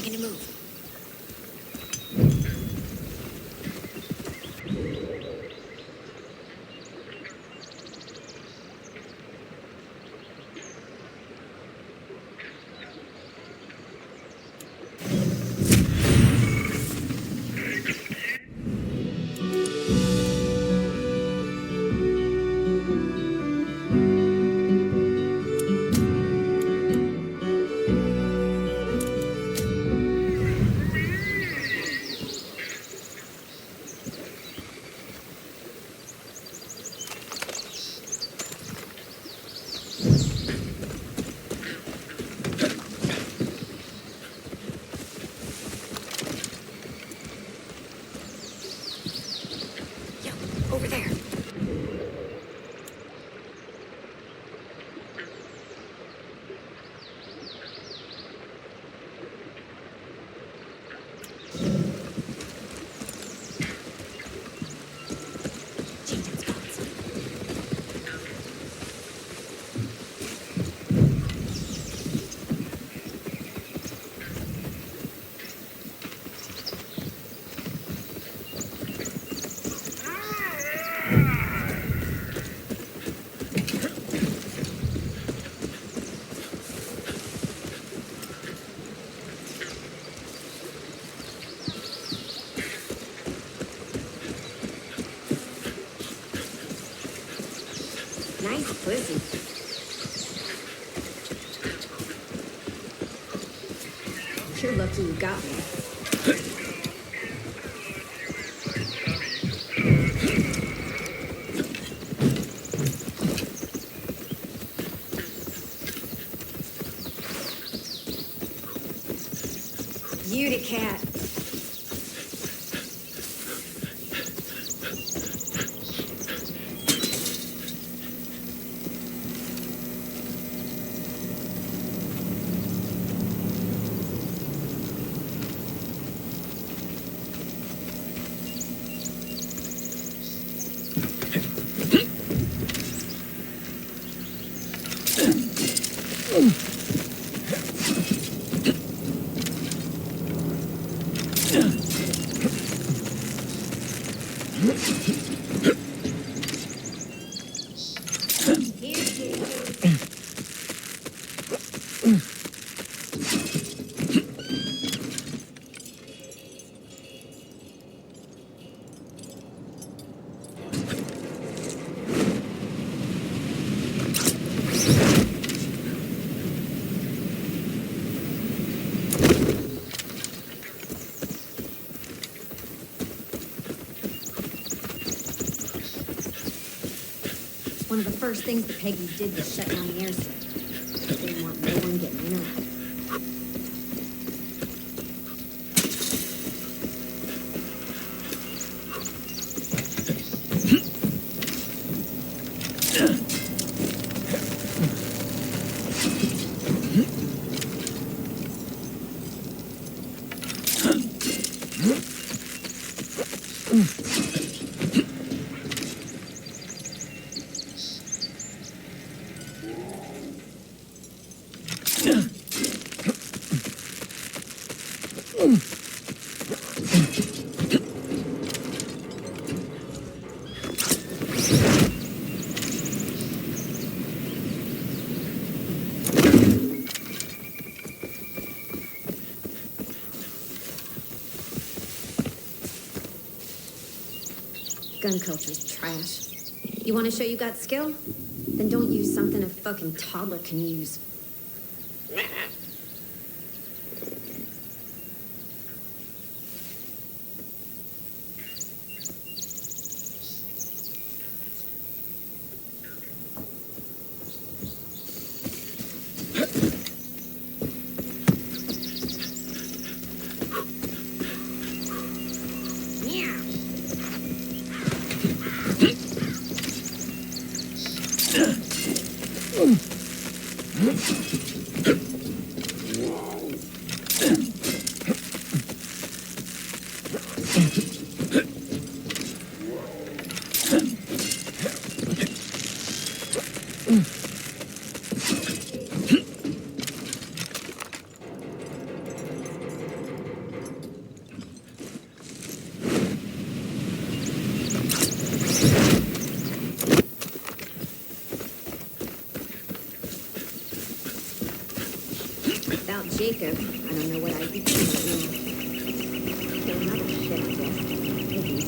making a move. Over there. Changing spots. Nice pussy. You're lucky you got me. Beauty cat. One of the first things the Peggies did was shut down the airstrip. They didn't want no one getting in or out. Gun culture's trash. You want to show you got skill? Then don't use something a fucking toddler can use. Without Jacob, I don't know what I'd be doing right now. Kill another shit, I guess. Maybe.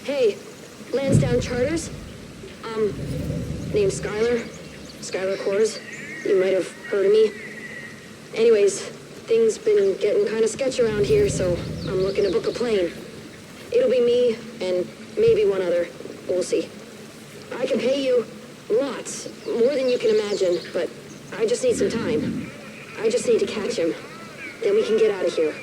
Hey, Lansdowne Charters? Name's Skylar. Skylar Kors. You might have heard of me. Anyways, things been getting kind of sketchy around here, so I'm looking to book a plane. It'll be me and maybe one other. We'll see. I can pay you lots, more than you can imagine, but I just need some time. I just need to catch him. Then we can get out of here.